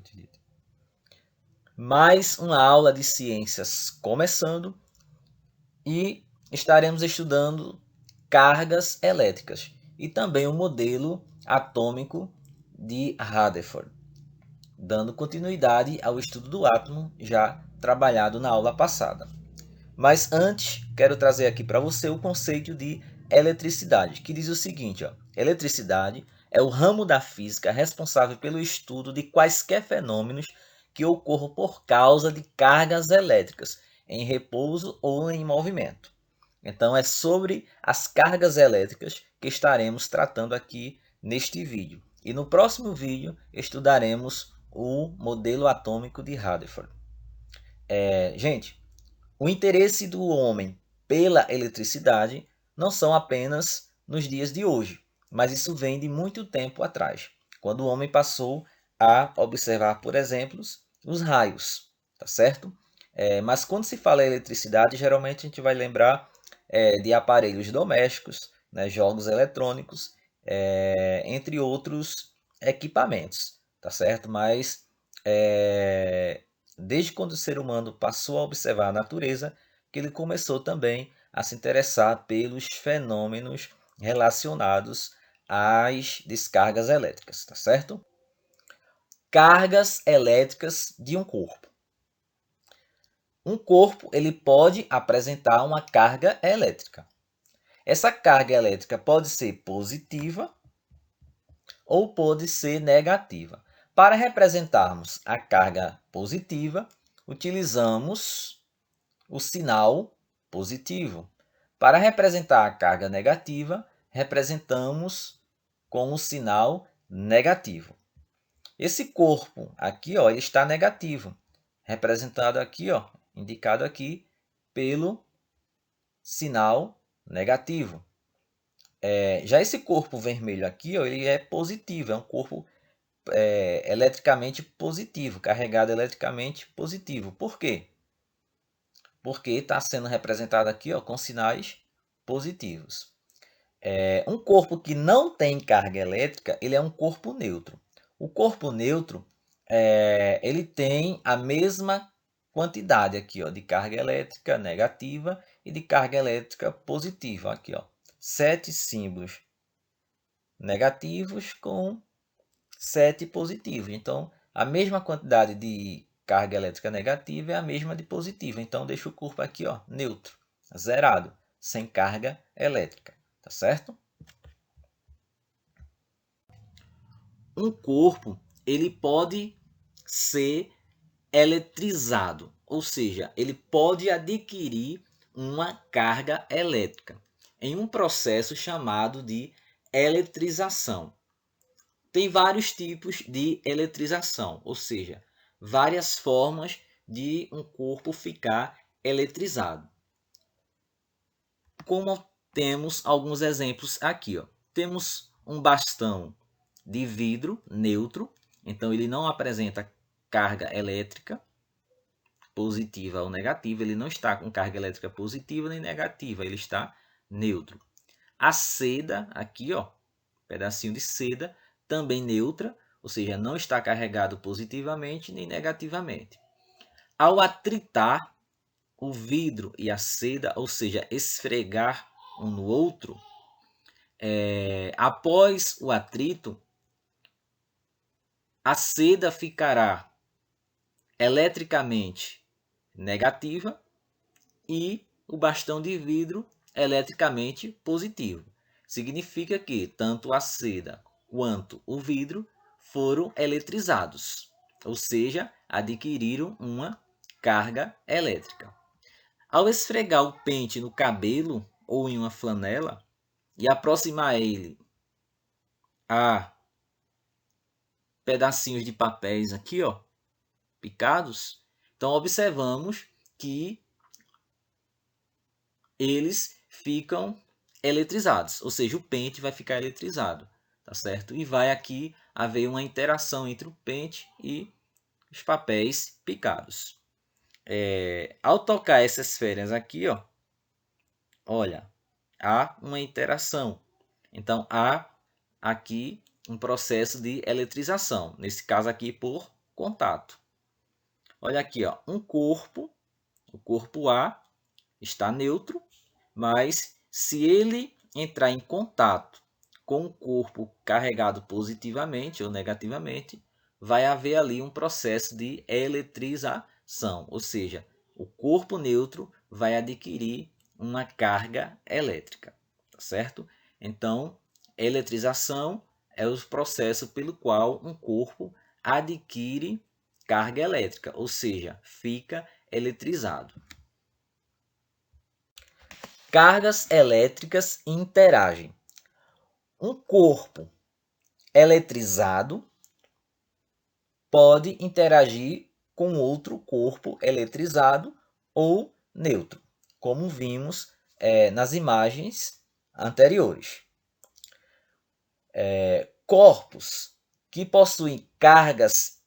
propriamente dita. Mais uma aula de ciências começando e estaremos estudando cargas elétricas e também o modelo atômico de Rutherford, dando continuidade ao estudo do átomo já trabalhado na aula passada. Mas antes, quero trazer aqui para você o conceito de eletricidade, que diz o seguinte: eletricidade é o ramo da física responsável pelo estudo de quaisquer fenômenos que ocorram por causa de cargas elétricas em repouso ou em movimento. Então, é sobre as cargas elétricas que estaremos tratando aqui neste vídeo. E no próximo vídeo estudaremos o modelo atômico de Rutherford. Gente, o interesse do homem pela eletricidade não são apenas nos dias de hoje, mas isso vem de muito tempo atrás, quando o homem passou a observar, por exemplo, os raios, tá certo? Mas quando se fala em eletricidade, geralmente a gente vai lembrar de aparelhos domésticos, né, jogos eletrônicos, entre outros equipamentos, tá certo? Mas desde quando o ser humano passou a observar a natureza, que ele começou também a se interessar pelos fenômenos relacionados às descargas elétricas, tá certo? Cargas elétricas de um corpo. Um corpo ele pode apresentar uma carga elétrica. Essa carga elétrica pode ser positiva ou pode ser negativa. Para representarmos a carga positiva, utilizamos o sinal positivo. Para representar a carga negativa, representamos com o sinal negativo. Esse corpo aqui, ó, ele está negativo, representado aqui, ó, indicado aqui pelo sinal negativo. Já esse corpo vermelho aqui, ó, ele é positivo, é um corpo eletricamente positivo, carregado eletricamente positivo. Por quê? Porque está sendo representado aqui, ó, com sinais positivos. Um corpo que não tem carga elétrica, ele é um corpo neutro. O corpo neutro, ele tem a mesma quantidade aqui, ó, de carga elétrica negativa e de carga elétrica positiva. Aqui, ó, 7 símbolos negativos com 7 positivos. Então, a mesma quantidade de carga elétrica negativa é a mesma de positiva. Então, deixa o corpo aqui, ó, neutro, zerado, sem carga elétrica, tá certo? Um corpo, ele pode ser eletrizado, ou seja, ele pode adquirir uma carga elétrica em um processo chamado de eletrização. Tem vários tipos de eletrização, ou seja, várias formas de um corpo ficar eletrizado. Como temos alguns exemplos aqui, ó. Temos um bastão de vidro neutro, então ele não apresenta carga elétrica positiva ou negativa, ele não está com carga elétrica positiva nem negativa, ele está neutro. A seda aqui, ó, pedacinho de seda, também neutra, ou seja, não está carregado positivamente nem negativamente. Ao atritar o vidro e a seda, ou seja, esfregar um no outro, após o atrito, a seda ficará eletricamente negativa e o bastão de vidro eletricamente positivo. Significa que tanto a seda quanto o vidro foram eletrizados, ou seja, adquiriram uma carga elétrica. Ao esfregar o pente no cabelo ou em uma flanela e aproximar ele a pedacinhos de papéis aqui, ó, picados, então observamos que eles ficam eletrizados, ou seja, o pente vai ficar eletrizado, tá certo? E vai aqui haver uma interação entre o pente e os papéis picados. Ao tocar essas esferas aqui, ó, olha, há uma interação. Então, há aqui um processo de eletrização, nesse caso aqui por contato. Olha aqui, ó, o corpo A está neutro, mas se ele entrar em contato com o corpo carregado positivamente ou negativamente, vai haver ali um processo de eletrização, ou seja, o corpo neutro vai adquirir uma carga elétrica, tá certo? Então, eletrização é o processo pelo qual um corpo adquire carga elétrica, ou seja, fica eletrizado. Cargas elétricas interagem. Um corpo eletrizado pode interagir com outro corpo eletrizado ou neutro, como vimos nas imagens anteriores. Corpos que possuem cargas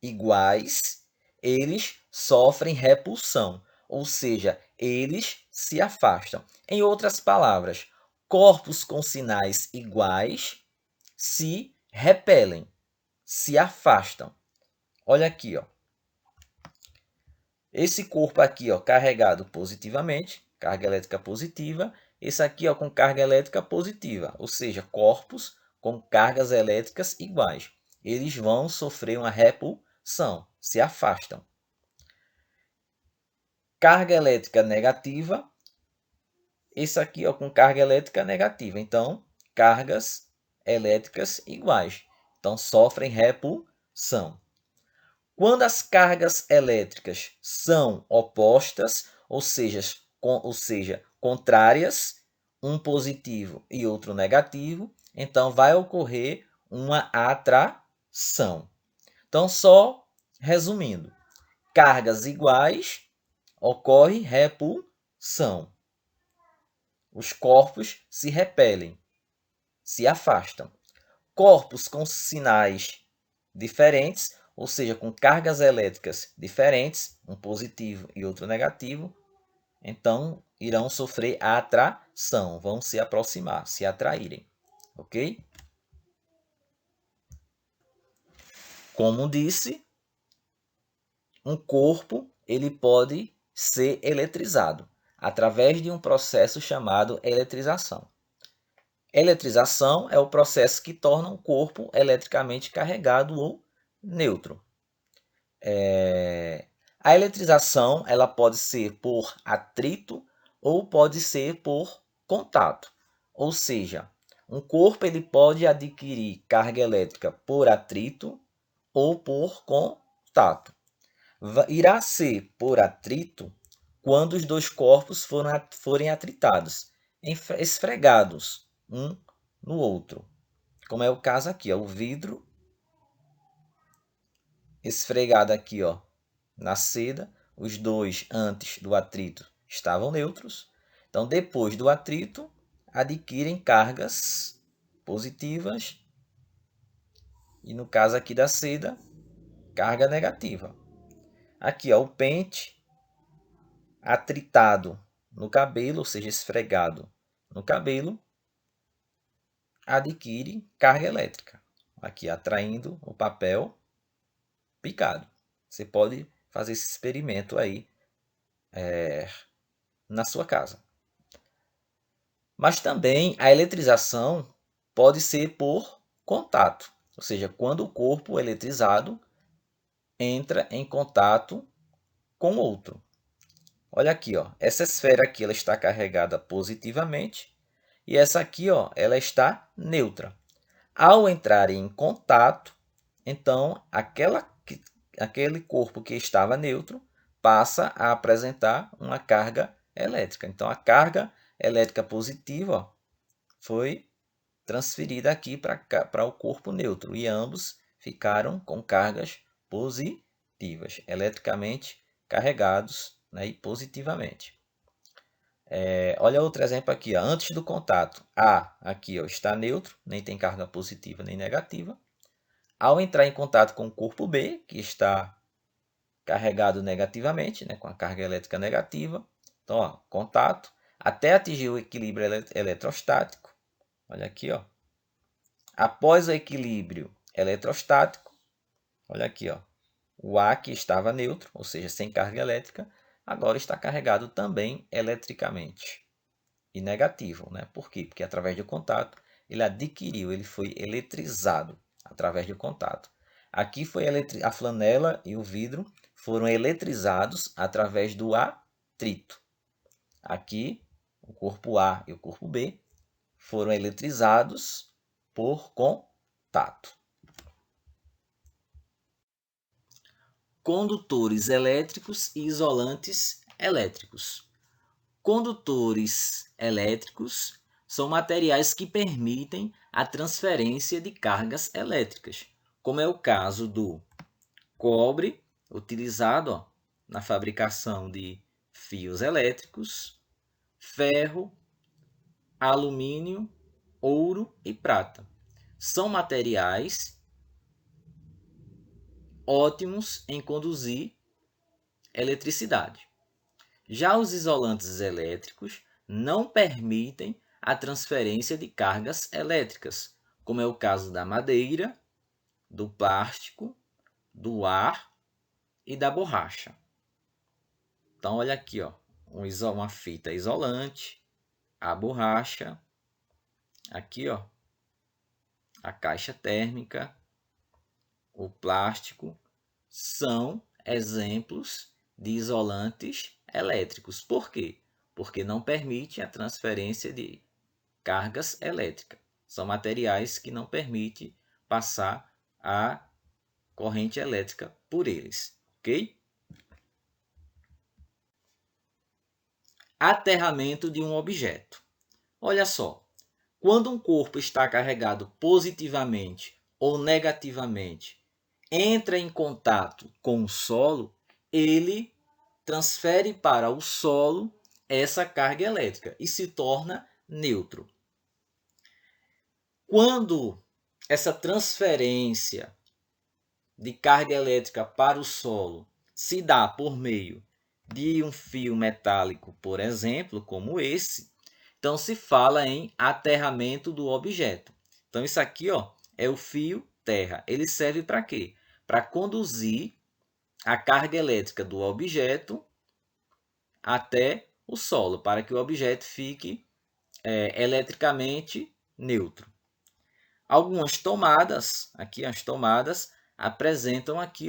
iguais, eles sofrem repulsão, ou seja, eles se afastam. Em outras palavras, corpos com sinais iguais se repelem, se afastam. Olha aqui, ó. Esse corpo aqui, ó, carregado positivamente, carga elétrica positiva, esse aqui, ó, com carga elétrica positiva, ou seja, corpos com cargas elétricas iguais. Eles vão sofrer uma repulsão, se afastam. Carga elétrica negativa, esse aqui, ó, com carga elétrica negativa. Então, cargas elétricas iguais. Então, sofrem repulsão. Quando as cargas elétricas são opostas, ou seja, contrárias, um positivo e outro negativo, então vai ocorrer uma atração. Então, só resumindo, cargas iguais, ocorre repulsão. Os corpos se repelem, se afastam. Corpos com sinais diferentes, ou seja, com cargas elétricas diferentes, um positivo e outro negativo, então irão sofrer a atração, vão se aproximar, se atraírem, ok? Como disse, um corpo ele pode ser eletrizado através de um processo chamado eletrização. Eletrização é o processo que torna um corpo eletricamente carregado ou neutro. A eletrização ela pode ser por atrito ou pode ser por contato. Ou seja, um corpo ele pode adquirir carga elétrica por atrito ou por contato. Irá ser por atrito quando os dois corpos forem atritados, esfregados um no outro. Como é o caso aqui, ó, o vidro esfregado aqui, ó, na seda, os dois antes do atrito estavam neutros. Então, depois do atrito, adquirem cargas positivas e no caso aqui da seda, carga negativa. Aqui, ó, o pente atritado no cabelo, ou seja, esfregado no cabelo, adquire carga elétrica. Aqui atraindo o papel picado. Você pode fazer esse experimento aí na sua casa. Mas também a eletrização pode ser por contato, ou seja, quando o corpo eletrizado entra em contato com outro. Olha aqui, ó, essa esfera aqui ela está carregada positivamente e essa aqui, ó, ela está neutra. Ao entrar em contato, então aquele corpo que estava neutro passa a apresentar uma carga elétrica. Então a carga elétrica positiva, ó, foi transferida aqui para o corpo neutro e ambos ficaram com cargas positivas, eletricamente carregados, né, e positivamente. Olha outro exemplo aqui, ó. Antes do contato, A aqui, ó, está neutro, nem tem carga positiva nem negativa. Ao entrar em contato com o corpo B, que está carregado negativamente, né, com a carga elétrica negativa, então, ó, contato, até atingir o equilíbrio eletrostático. Olha aqui, ó. Após o equilíbrio eletrostático, olha aqui, ó, O ar que estava neutro, ou seja, sem carga elétrica, agora está carregado também eletricamente. E negativo, né? Por quê? Porque através do contato ele foi eletrizado através do contato. Aqui foi a flanela e o vidro foram eletrizados através do atrito. Aqui, o corpo A e o corpo B foram eletrizados por contato. Condutores elétricos e isolantes elétricos. Condutores elétricos são materiais que permitem a transferência de cargas elétricas, como é o caso do cobre, utilizado na fabricação de fios elétricos, ferro, alumínio, ouro e prata. São materiais ótimos em conduzir eletricidade. Já os isolantes elétricos não permitem a transferência de cargas elétricas, como é o caso da madeira, do plástico, do ar e da borracha. Então, olha aqui, uma fita isolante, a borracha, aqui, a caixa térmica, o plástico, são exemplos de isolantes elétricos. Por quê? Porque não permite a transferência de cargas elétricas. São materiais que não permitem passar a corrente elétrica por eles, ok? Aterramento de um objeto. Olha só, quando um corpo está carregado positivamente ou negativamente, entra em contato com o solo, ele transfere para o solo essa carga elétrica e se torna neutro. Quando essa transferência de carga elétrica para o solo se dá por meio de um fio metálico, por exemplo, como esse, então se fala em aterramento do objeto. Então isso aqui, é o fio terra. Ele serve para quê? Para conduzir a carga elétrica do objeto até o solo, para que o objeto fique eletricamente neutro. Algumas tomadas, aqui as tomadas apresentam aqui,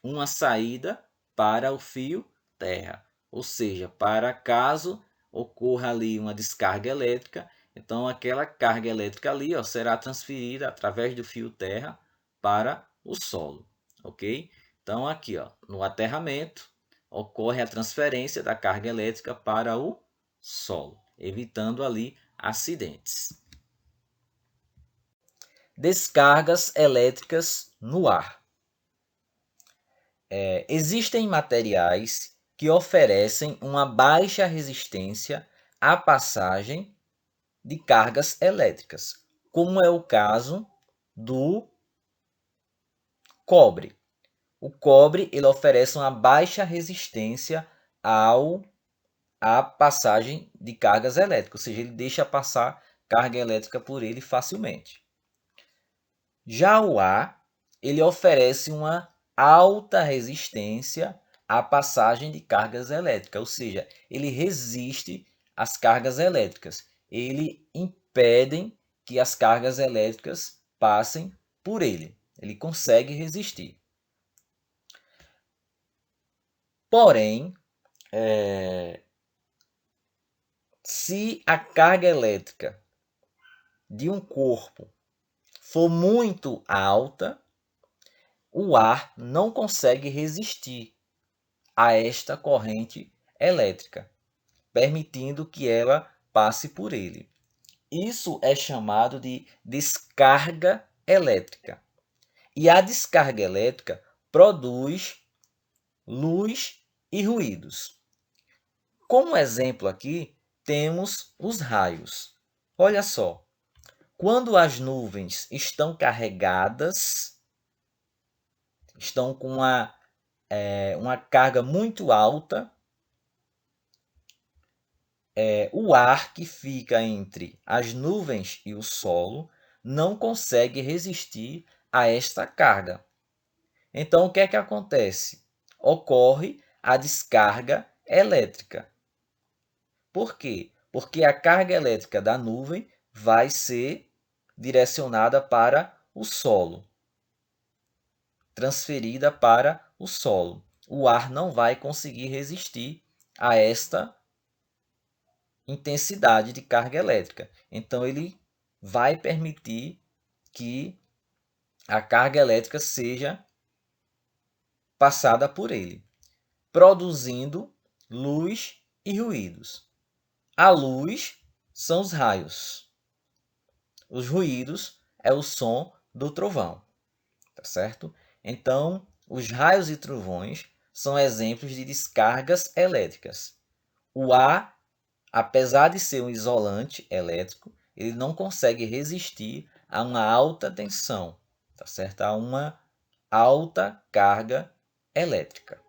uma saída para o fio terra, ou seja, para caso ocorra ali uma descarga elétrica, então aquela carga elétrica ali, será transferida através do fio terra para o solo, ok? Então aqui, no aterramento ocorre a transferência da carga elétrica para o solo, evitando ali acidentes. Descargas elétricas no ar. Existem materiais que oferecem uma baixa resistência à passagem de cargas elétricas, como é o caso do cobre. O cobre ele oferece uma baixa resistência à passagem de cargas elétricas, ou seja, ele deixa passar carga elétrica por ele facilmente. Já o ar, ele oferece uma alta resistência à passagem de cargas elétricas, ou seja, ele resiste às cargas elétricas. Ele impede que as cargas elétricas passem por ele. Ele consegue resistir. Porém, se a carga elétrica de um corpo for muito alta, o ar não consegue resistir a esta corrente elétrica, permitindo que ela passe por ele. Isso é chamado de descarga elétrica. E a descarga elétrica produz luz e ruídos. Como exemplo aqui, temos os raios. Olha só, quando as nuvens estão carregadas, estão com uma carga muito alta, o ar que fica entre as nuvens e o solo não consegue resistir a esta carga. Então, o que é que acontece? Ocorre a descarga elétrica. Por quê? Porque a carga elétrica da nuvem vai ser direcionada para o solo, transferida para o solo. O ar não vai conseguir resistir a esta intensidade de carga elétrica. Então, ele vai permitir que a carga elétrica seja passada por ele, produzindo luz e ruídos. A luz são os raios. Os ruídos é o som do trovão, tá certo? Então, os raios e trovões são exemplos de descargas elétricas. O ar, apesar de ser um isolante elétrico, ele não consegue resistir a uma alta tensão, tá certo? A uma alta carga elétrica.